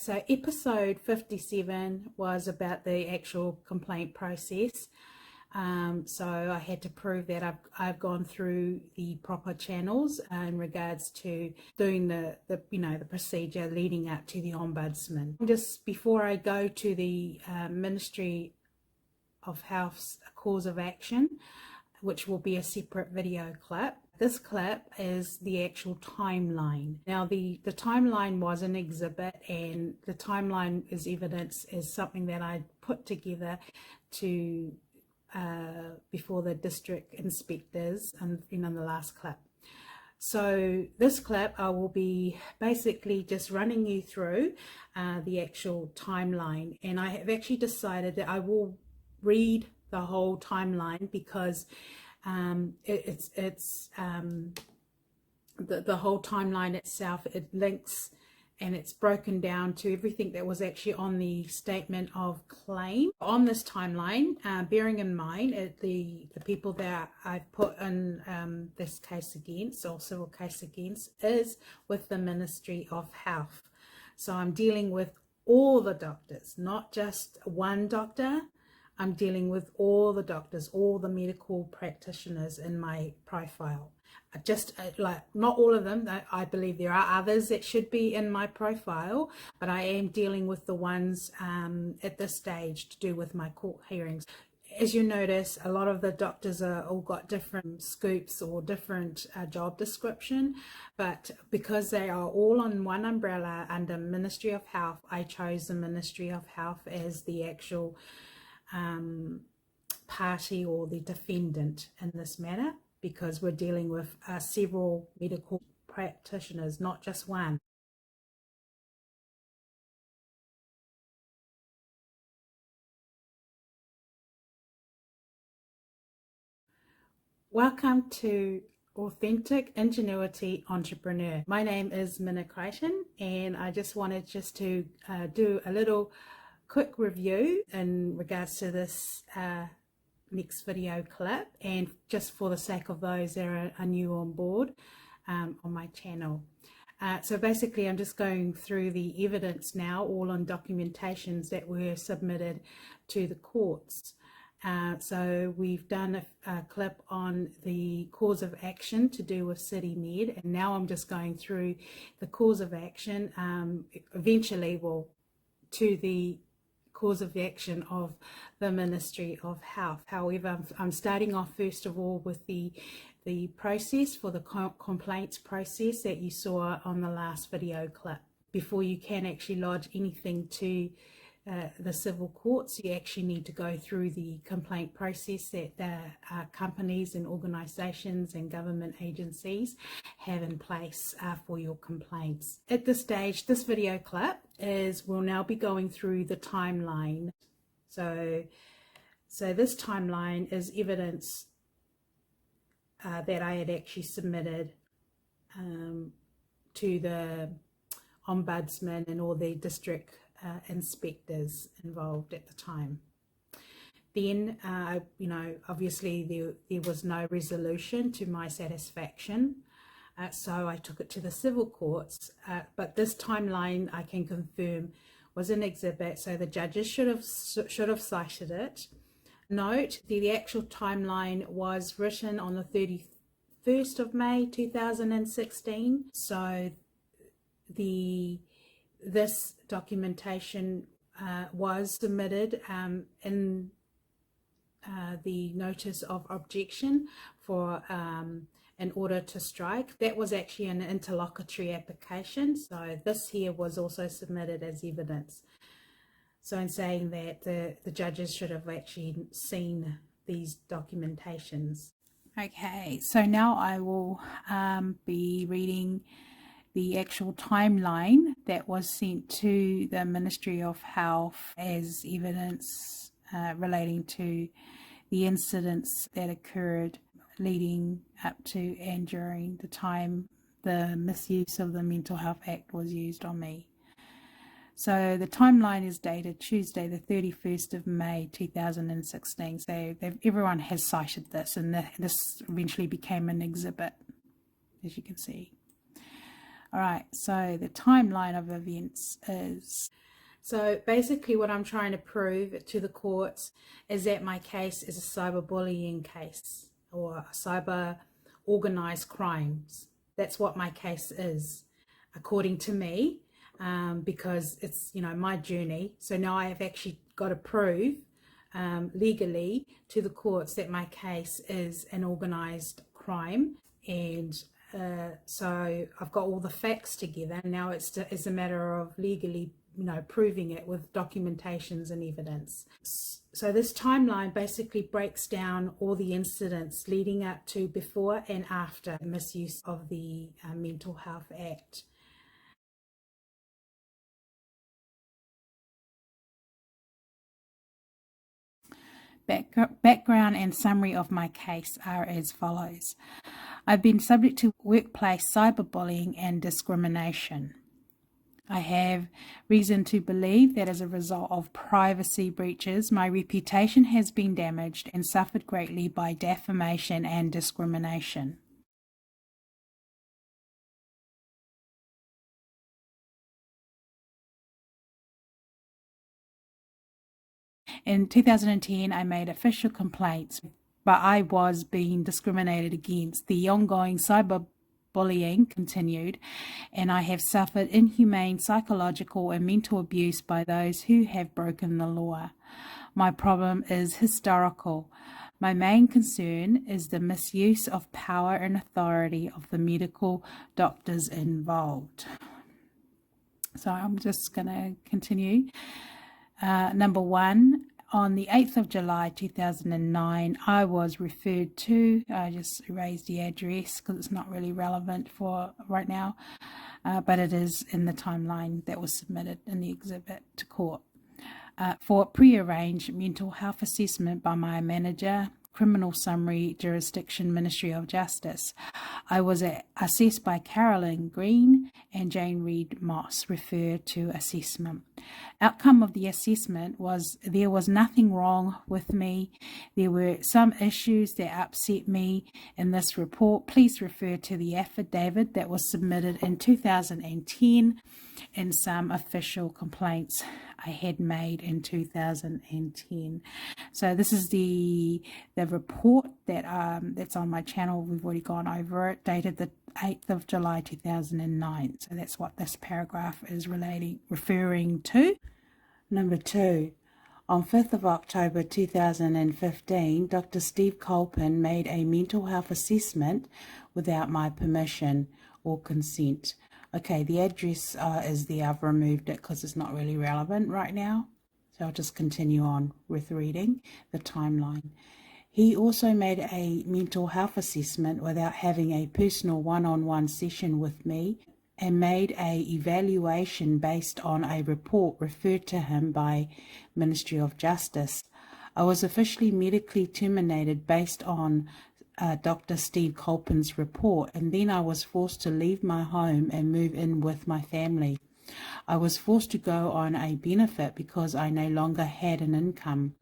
So episode 57 was about the actual complaint process. So I had to prove that I've gone through the proper channels in regards to doing the procedure leading up to the ombudsman. Just before I go to the Ministry of Health's cause of action, which will be a separate video clip. This clip is the actual timeline. Now the timeline was an exhibit, and the timeline is evidence, is something that I put together to before the district inspectors and in the last clip. So this clip I will be basically just running you through the actual timeline, and I have actually decided that I will read the whole timeline because the whole timeline itself, it links and it's broken down to everything that was actually on the statement of claim. On this timeline, bearing in mind the people that I've put in this case against, or civil case against, is with the Ministry of Health. So I'm dealing with all the doctors, not just one doctor. I'm dealing with all the doctors, all the medical practitioners in my profile. Just like not all of them. I believe there are others that should be in my profile, but I am dealing with the ones at this stage to do with my court hearings. As you notice, a lot of the doctors are all got different scoops or different job description, but because they are all on one umbrella under Ministry of Health, I chose the Ministry of Health as the actual party or the defendant in this matter, because we're dealing with several medical practitioners, not just one. Welcome to Authentic Ingenuity Entrepreneur. My name is Minna Crichton, and I just wanted to do a little quick review in regards to this next video clip, and just for the sake of those that are new on board on my channel. So basically I'm just going through the evidence now, all on documentations that were submitted to the courts. So we've done a clip on the cause of action to do with City Med, and now I'm just going through the cause of action, eventually to the cause of action of the Ministry of Health. However, I'm starting off first of all with the process for the complaints process that you saw on the last video clip. Before you can actually lodge anything to the civil courts, you actually need to go through the complaint process that the companies and organisations and government agencies have in place for your complaints. At this stage, this video clip we'll now be going through the timeline. So this timeline is evidence that I had actually submitted to the ombudsman and all the district inspectors involved at the time. Then, obviously there was no resolution to my satisfaction, so I took it to the civil courts. But this timeline, I can confirm, was an exhibit, so the judges should have cited it. Note the actual timeline was written on the 31st of May 2016. So this documentation was submitted in the notice of objection for an order to strike. That was actually an interlocutory application, so this here was also submitted as evidence. So in saying that, the judges should have actually seen these documentations. Okay, so now I will be reading the actual timeline that was sent to the Ministry of Health as evidence relating to the incidents that occurred leading up to and during the time the misuse of the Mental Health Act was used on me. So the timeline is dated Tuesday the 31st of May 2016. So everyone has cited this, and this eventually became an exhibit, as you can see. All right, so the timeline of events is... So basically what I'm trying to prove to the courts is that my case is a cyberbullying case or cyber organized crimes. That's what my case is, according to me, because it's, you know, my journey. So now I have actually got to prove legally to the courts that my case is an organized crime. And so I've got all the facts together. Now it's a matter of legally, you know, proving it with documentations and evidence. So this timeline basically breaks down all the incidents leading up to, before and after misuse of the Mental Health Act. Background and summary of my case are as follows. I've been subject to workplace cyberbullying and discrimination. I have reason to believe that as a result of privacy breaches, my reputation has been damaged and suffered greatly by defamation and discrimination. In 2010, I made official complaints, but I was being discriminated against. The ongoing cyberbullying continued, and I have suffered inhumane psychological and mental abuse by those who have broken the law. My problem is historical. My main concern is the misuse of power and authority of the medical doctors involved. So I'm just going to continue. Number one, on the 8th of July 2009, I was referred to, I just erased the address because it's not really relevant for right now, but it is in the timeline that was submitted in the exhibit to court, for prearranged mental health assessment by my manager, Criminal Summary Jurisdiction, Ministry of Justice. I was assessed by Carolyn Green and Jane Reed Moss, referred to assessment. Outcome of the assessment was there was nothing wrong with me. There were some issues that upset me in this report. Please refer to the affidavit that was submitted in 2010 and some official complaints I had made in 2010. So this is the report that that's on my channel. We've already gone over it, dated the 8th of July 2009. So that's what this paragraph is referring to. Number two, on 5th of October 2015, Dr. Steve Colpin made a mental health assessment without my permission or consent. Okay, the address is there. I've removed it because it's not really relevant right now. So I'll just continue on with reading the timeline. He also made a mental health assessment without having a personal one-on-one session with me and made a evaluation based on a report referred to him by Ministry of Justice. I was officially medically terminated based on Dr. Steve Colpin's report, and then I was forced to leave my home and move in with my family. I was forced to go on a benefit because I no longer had an income.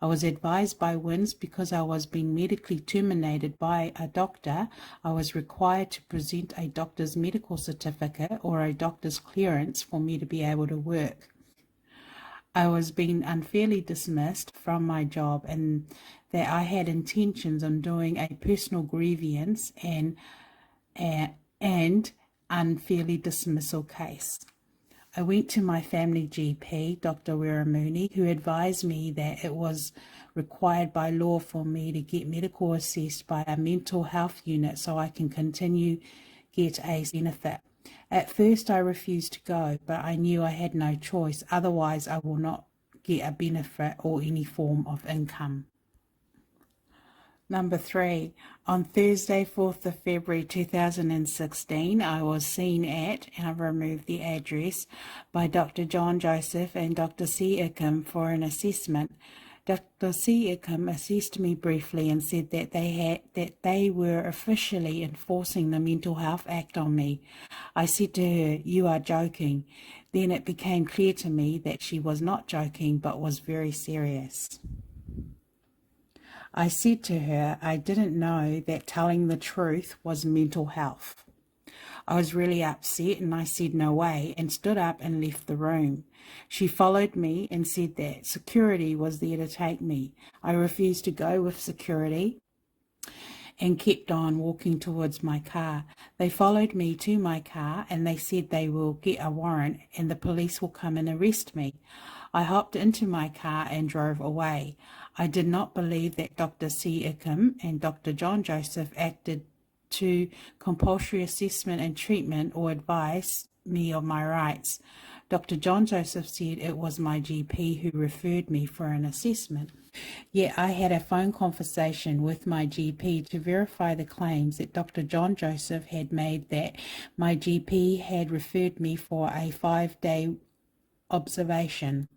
I was advised by WINS because I was being medically terminated by a doctor. I was required to present a doctor's medical certificate or a doctor's clearance for me to be able to work. I was being unfairly dismissed from my job and that I had intentions on doing a personal grievance and unfairly dismissal case. I went to my family GP, Dr. Wiramuni, who advised me that it was required by law for me to get medical assessed by a mental health unit so I can continue get a benefit. At first I refused to go, but I knew I had no choice, otherwise I will not get a benefit or any form of income. Number three, on Thursday, 4th of February 2016, I was seen at, and I've removed the address, by Dr. John Joseph and Dr. C. Ickham for an assessment. Dr. C. Ickham assessed me briefly and said that they were officially enforcing the Mental Health Act on me. I said to her, "You are joking." Then it became clear to me that she was not joking but was very serious. I said to her I didn't know that telling the truth was mental health. I was really upset and I said no way and stood up and left the room. She followed me and said that security was there to take me. I refused to go with security and kept on walking towards my car. They followed me to my car and they said they will get a warrant and the police will come and arrest me. I hopped into my car and drove away. I did not believe that Dr. C. Ickham and Dr. John Joseph acted to compulsory assessment and treatment or advise me of my rights. Dr. John Joseph said it was my GP who referred me for an assessment. Yet I had a phone conversation with my GP to verify the claims that Dr. John Joseph had made that my GP had referred me for a 5-day observation.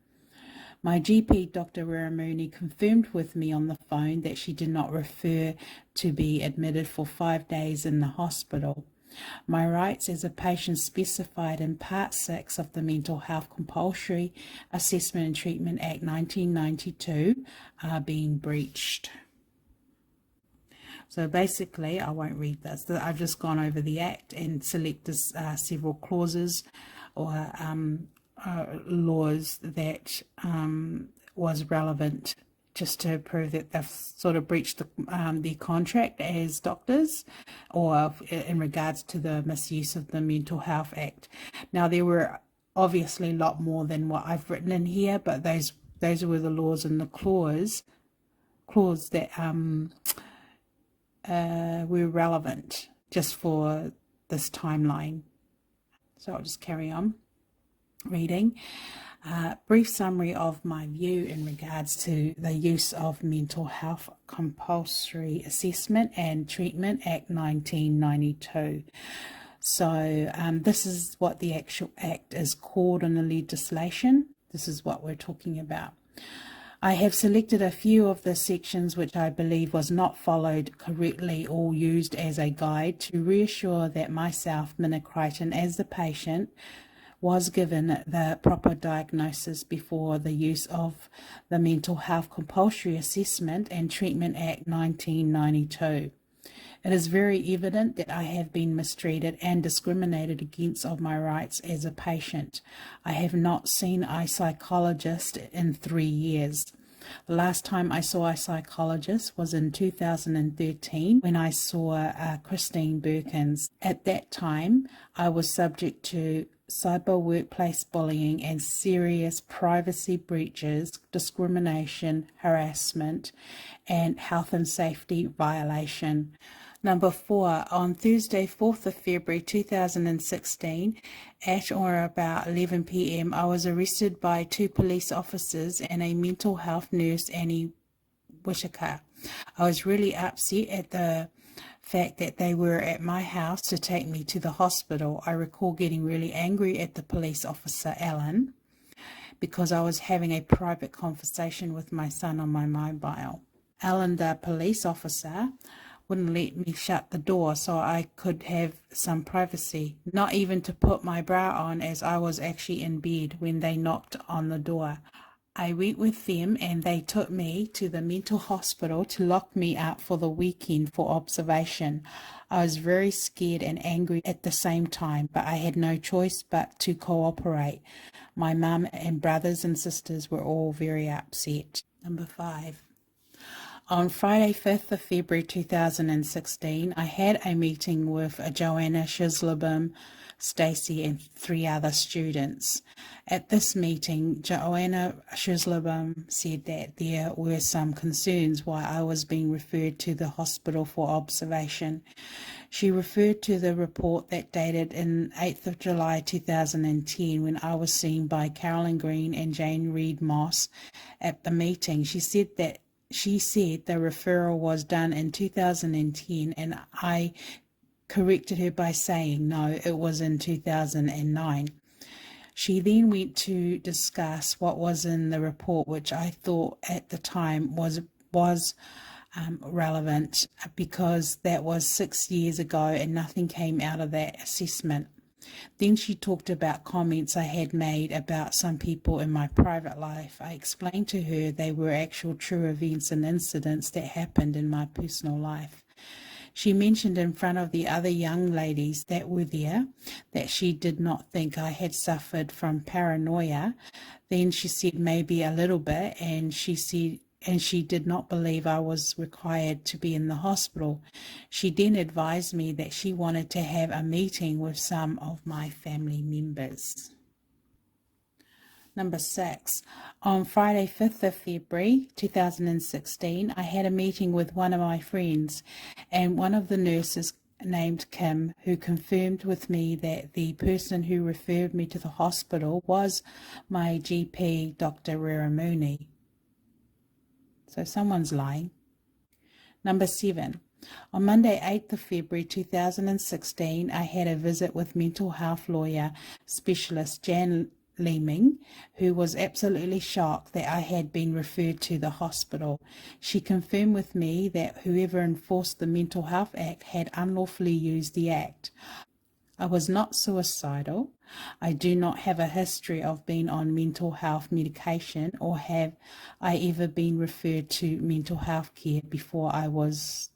My GP, Dr. Raramuni, confirmed with me on the phone that she did not refer to be admitted for 5 days in the hospital. My rights as a patient specified in Part 6 of the Mental Health Compulsory Assessment and Treatment Act 1992 are being breached. So basically, I won't read this. I've just gone over the Act and selected several clauses or laws that was relevant, just to prove that they've sort of breached the contract as doctors, or in regards to the misuse of the Mental Health Act. Now, there were obviously a lot more than what I've written in here, but those were the laws and the clause that were relevant just for this timeline. So I'll just carry on reading. Brief summary of my view in regards to the use of Mental Health Compulsory Assessment and Treatment Act 1992. So this is what the actual act is called in the legislation. This is what we're talking about. I have selected a few of the sections which I believe was not followed correctly or used as a guide to reassure that myself, Minna Crichton, as the patient, was given the proper diagnosis before the use of the Mental Health Compulsory Assessment and Treatment Act 1992. It is very evident that I have been mistreated and discriminated against of my rights as a patient. I have not seen a psychologist in 3 years. The last time I saw a psychologist was in 2013 when I saw Christine Birkins. At that time, I was subject to cyber workplace bullying and serious privacy breaches, discrimination, harassment, and health and safety violation. Number 4, on Thursday, 4th of February 2016, at or about 11 p.m, I was arrested by 2 police officers and a mental health nurse, Annie Whitaker. I was really upset at the fact that they were at my house to take me to the hospital. I recall getting really angry at the police officer, Alan, because I was having a private conversation with my son on my mobile. Alan, the police officer, wouldn't let me shut the door so I could have some privacy, not even to put my bra on, as I was actually in bed when they knocked on the door. I went with them and they took me to the mental hospital to lock me up for the weekend for observation. I was very scared and angry at the same time, but I had no choice but to cooperate. My mum and brothers and sisters were all very upset. Number 5. On Friday, 5th of February 2016, I had a meeting with Joanna Shislebum, Stacey and 3 other students. At this meeting, Joanna Shislebum said that there were some concerns why I was being referred to the hospital for observation. She referred to the report that dated in 8th of July 2010 when I was seen by Carolyn Green and Jane Reed Moss at the meeting. She said the referral was done in 2010, and I corrected her by saying no, it was in 2009. She then went to discuss what was in the report, which I thought at the time was relevant, because that was 6 years ago and nothing came out of that assessment. Then she talked about comments I had made about some people in my private life. I explained to her they were actual true events and incidents that happened in my personal life. She mentioned in front of the other young ladies that were there that she did not think I had suffered from paranoia. Then she said maybe a little bit, and she did not believe I was required to be in the hospital. She then advised me that she wanted to have a meeting with some of my family members. Number 6, on Friday 5th of February 2016, I had a meeting with one of my friends and one of the nurses named Kim, who confirmed with me that the person who referred me to the hospital was my GP, Dr. Raramuni. So someone's lying. Number 7, on Monday 8th of February 2016, I had a visit with mental health lawyer specialist Jan Leeming, who was absolutely shocked that I had been referred to the hospital. She confirmed with me that whoever enforced the Mental Health Act had unlawfully used the Act. I was not suicidal. I do not have a history of being on mental health medication, or have I ever been referred to mental health care before I was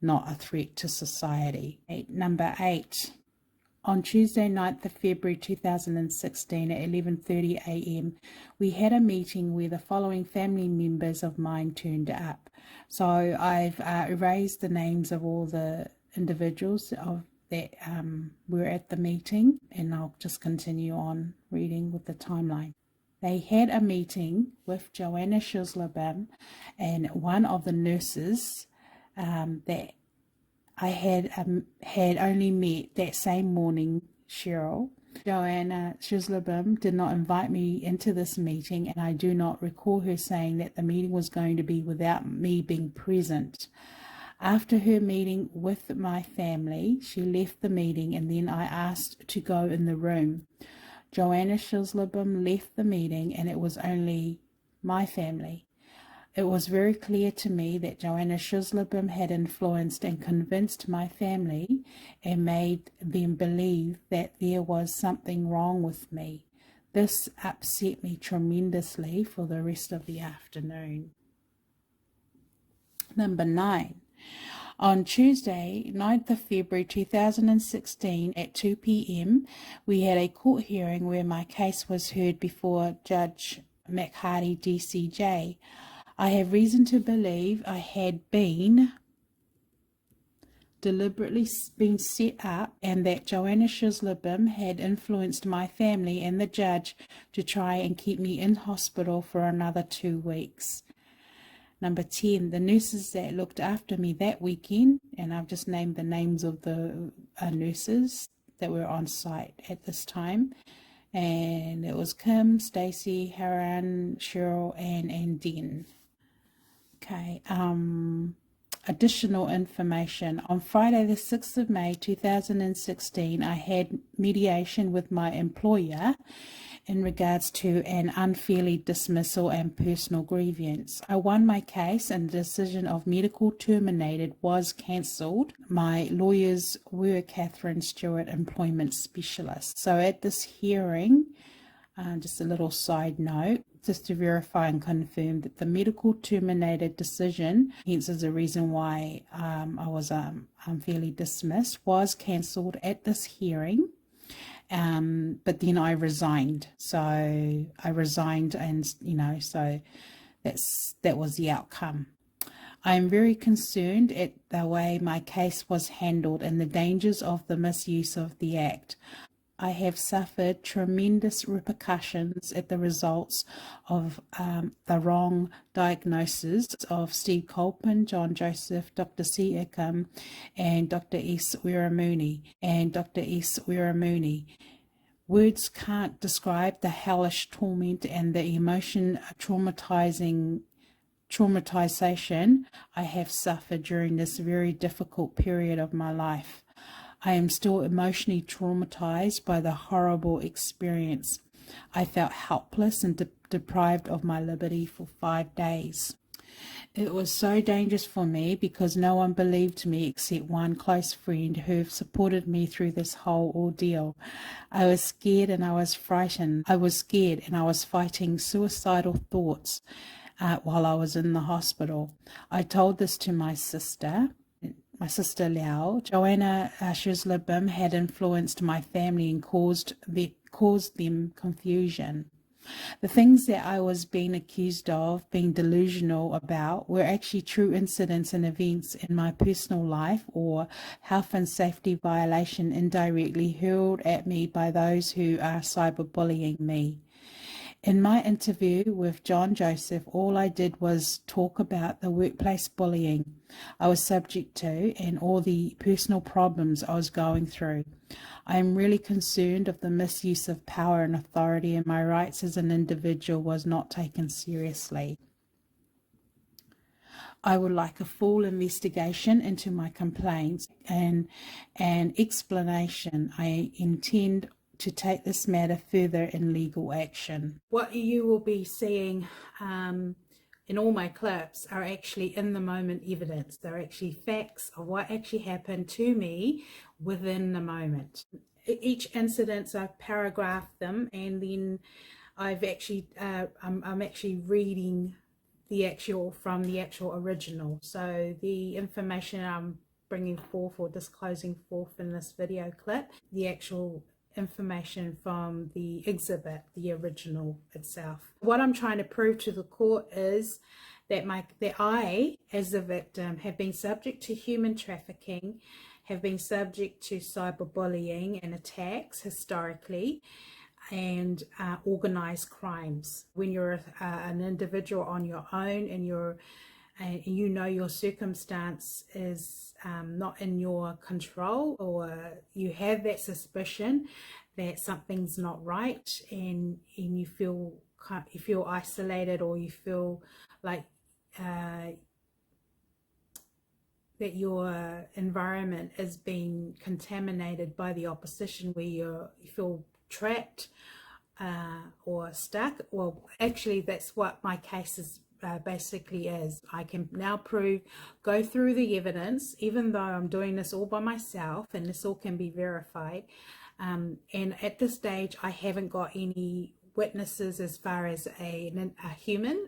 not a threat to society. Number 8. On Tuesday, 9th of February 2016 at 11:30 a.m, we had a meeting where the following family members of mine turned up. So I've erased the names of all the individuals that were at the meeting, and I'll just continue on reading with the timeline. They had a meeting with Joanna Shislebum and one of the nurses that I had only met that same morning, Cheryl. Joanna Shislebum did not invite me into this meeting, and I do not recall her saying that the meeting was going to be without me being present. After her meeting with my family, she left the meeting, and then I asked to go in the room. Joanna Shislebum left the meeting, and it was only my family. It was very clear to me that Joanna Shislebum had influenced and convinced my family and made them believe that there was something wrong with me. This upset me tremendously for the rest of the afternoon. Number 9. On Tuesday, 9th of February 2016 at 2 p.m, we had a court hearing where my case was heard before Judge McHardy DCJ. I have reason to believe I had been deliberately been set up, and that Joanna Shislebum had influenced my family and the judge to try and keep me in hospital for another 2 weeks. Number 10, the nurses that looked after me that weekend, and I've just named the names of the nurses that were on site at this time, and it was Kim, Stacey, Haran, Cheryl, and Den. Okay, additional information. On Friday the 6th of May 2016, I had mediation with my employer in regards to an unfairly dismissal and personal grievance. I won my case, and the decision of medical terminated was cancelled. My lawyers were Catherine Stewart, employment specialist. So at this hearing, just a little side note, just to verify and confirm that the medical terminated decision, hence is the reason why I was unfairly dismissed, was cancelled at this hearing. But then I resigned. So I resigned, and so that was the outcome. I am very concerned at the way my case was handled and the dangers of the misuse of the Act. I have suffered tremendous repercussions at the results of the wrong diagnosis of Steve Colpin, John Joseph, Dr. C. Ickham, and Dr. S. Wiramuni, Words can't describe the hellish torment and the traumatization I have suffered during this very difficult period of my life. I am still emotionally traumatized by the horrible experience. I felt helpless and deprived of my liberty for 5 days. It was so dangerous for me because no one believed me except one close friend who supported me through this whole ordeal. I was scared and I was frightened. I was scared and I was fighting suicidal thoughts while I was in the hospital. I told this to my sister, my sister Liao, Joanna Shizla had influenced my family and caused them confusion. The things that I was being accused of being delusional about were actually true incidents and events in my personal life or health and safety violation indirectly hurled at me by those who are cyberbullying me. In my interview with John Joseph, all I did was talk about the workplace bullying I was subject to and all the personal problems I was going through. I am really concerned of the misuse of power and authority, and my rights as an individual was not taken seriously. I would like a full investigation into my complaints and an explanation. I intend to take this matter further in legal action. What you will be seeing in all my clips are actually in the moment evidence. They're actually facts of what actually happened to me within the moment. Each incident, I've paragraphed them, and then I've actually I'm actually reading from the actual original. So the information I'm bringing forth or disclosing forth in this video clip, the actual information from the exhibit, the original itself. What I'm trying to prove to the court is that I, as a victim, have been subject to human trafficking, have been subject to cyberbullying and attacks historically, and organized crimes. When you're an individual on your own and you know your circumstance is not in your control, or you have that suspicion that something's not right, and you feel isolated, or you feel like that your environment is being contaminated by the opposition, where you feel trapped or stuck. Well, actually that's what my case is basically is. I can now go through the evidence, even though I'm doing this all by myself, and this all can be verified, and at this stage I haven't got any witnesses as far as a human.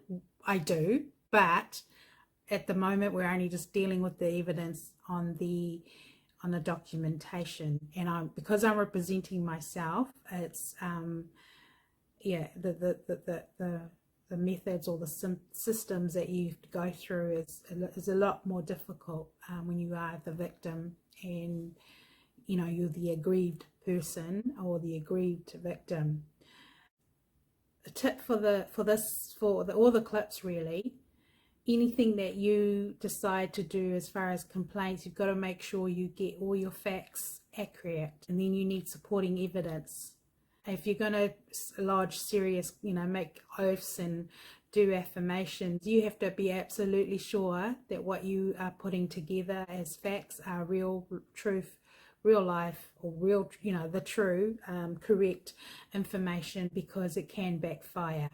I do, but at the moment we're only just dealing with the evidence on the documentation, and because I'm representing myself, it's yeah, the methods or the systems that you have to go through is a lot more difficult when you are the victim, and you're the aggrieved person or the aggrieved victim. A tip for all the clips really: anything that you decide to do as far as complaints, you've got to make sure you get all your facts accurate, and then you need supporting evidence. If you're going to lodge serious, make oaths and do affirmations, you have to be absolutely sure that what you are putting together as facts are real truth, real life, or real, the true, correct information, because it can backfire.